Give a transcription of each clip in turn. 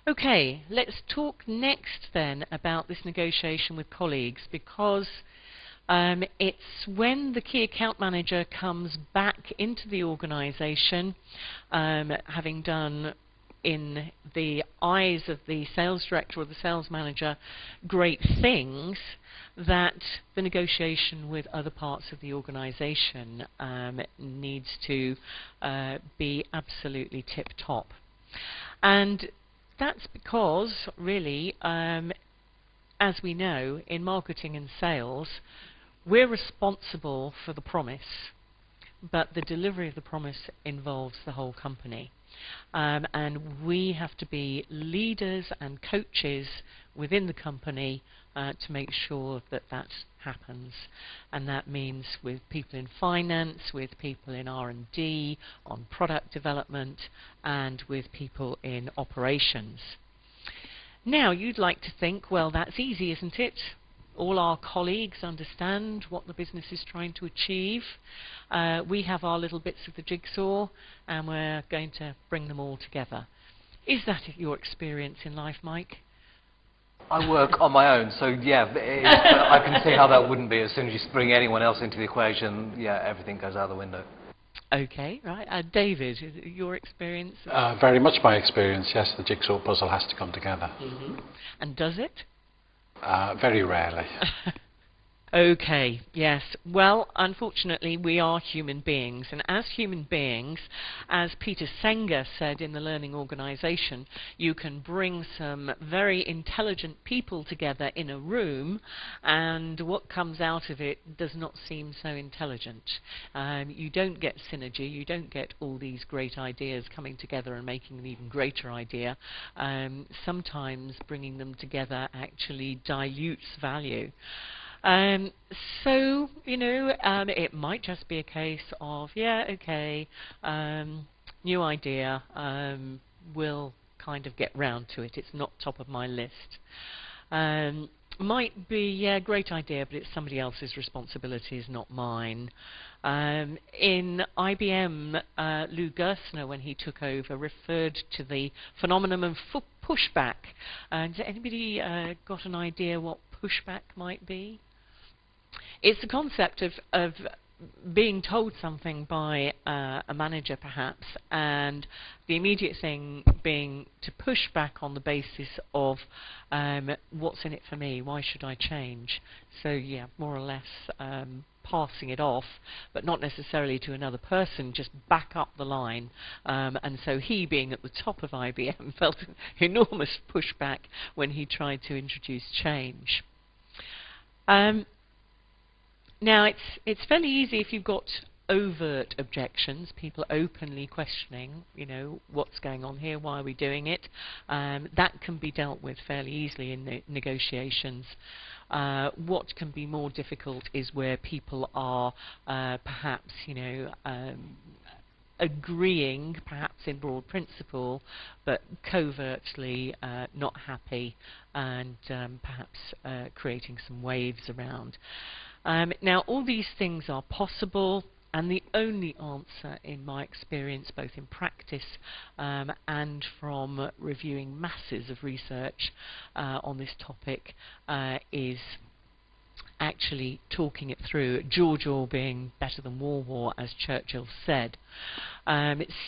Okay, let's talk next then about this negotiation with colleagues, because it's when the key account manager comes back into the organisation, having done in the eyes of the sales director or the sales manager great things, that the negotiation with other parts of the organisation needs to be absolutely tip-top. And that's because, really, as we know, in marketing and sales, we're responsible for the promise, but the delivery of the promise involves the whole company. And we have to be leaders and coaches within the company to make sure that that happens. And that means with people in finance, with people in R&D, on product development, and with people in operations. Now, you'd like to think, well, that's easy, isn't it? All our colleagues understand what the business is trying to achieve. We have our little bits of the jigsaw, and we're going to bring them all together. Is that your experience in life, Mike? I work on my own, so yeah, I can see how that wouldn't be. As soon as you bring anyone else into the equation, yeah, everything goes out the window. Okay, right. David, your experience? Very much my experience, yes. The jigsaw puzzle has to come together. Mm-hmm. And does it? Very rarely. Okay, yes. Well, unfortunately, we are human beings. And as human beings, as Peter Senger said in the Learning Organization, you can bring some very intelligent people together in a room, and what comes out of it does not seem so intelligent. You don't get synergy. You don't get all these great ideas coming together and making an even greater idea. Sometimes bringing them together actually dilutes value. So, you know, it might just be a case of, yeah, okay, new idea, we'll kind of get round to it. It's not top of my list. Might be, yeah, great idea, but it's somebody else's responsibilities, not mine. In IBM, Lou Gerstner, when he took over, referred to the phenomenon of pushback. Has anybody got an idea what pushback might be? It's the concept of being told something by a manager, perhaps, and the immediate thing being to push back on the basis of what's in it for me, why should I change? So, yeah, more or less passing it off, but not necessarily to another person, just back up the line. And so he, being at the top of IBM, felt enormous pushback when he tried to introduce change. Now, it's fairly easy if you've got overt objections, people openly questioning, you know, what's going on here, why are we doing it. That can be dealt with fairly easily in the negotiations. What can be more difficult is where people are perhaps, you know, agreeing, perhaps in broad principle, but covertly not happy, and perhaps creating some waves around. Now, all these things are possible, and the only answer, in my experience, both in practice and from reviewing masses of research on this topic, is actually talking it through, George being better than war, as Churchill said.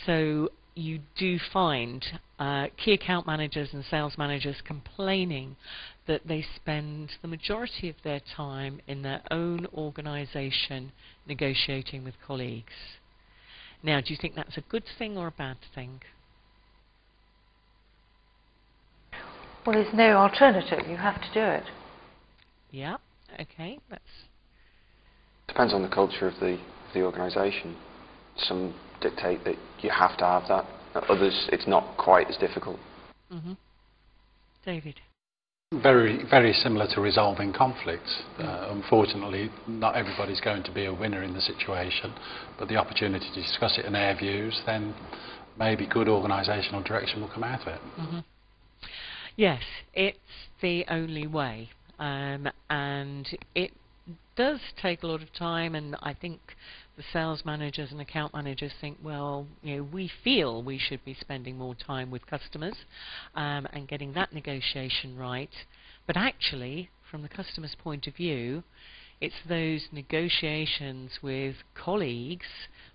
So you do find key account managers and sales managers complaining that they spend the majority of their time in their own organisation negotiating with colleagues. Now, do you think that's a good thing or a bad thing? Well, there's no alternative. You have to do it. Yeah, okay. Depends on the culture of the organisation. Some dictate that you have to have that. Others, it's not quite as difficult. Mm-hmm. David? Very, very similar to resolving conflicts. Unfortunately, not everybody's going to be a winner in the situation, but the opportunity to discuss it in their views, then maybe good organisational direction will come out of it. Mm-hmm. Yes, it's the only way, and it does take a lot of time, and I think the sales managers and account managers think, well, we feel we should be spending more time with customers and getting that negotiation right. But actually, from the customer's point of view, it's those negotiations with colleagues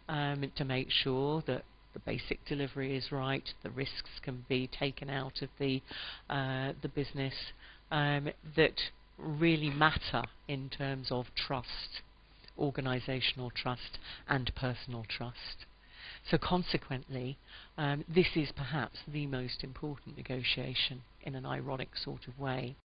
to make sure that the basic delivery is right, the risks can be taken out of the business, that really matter in terms of trust, organisational trust and personal trust. So consequently, this is perhaps the most important negotiation in an ironic sort of way.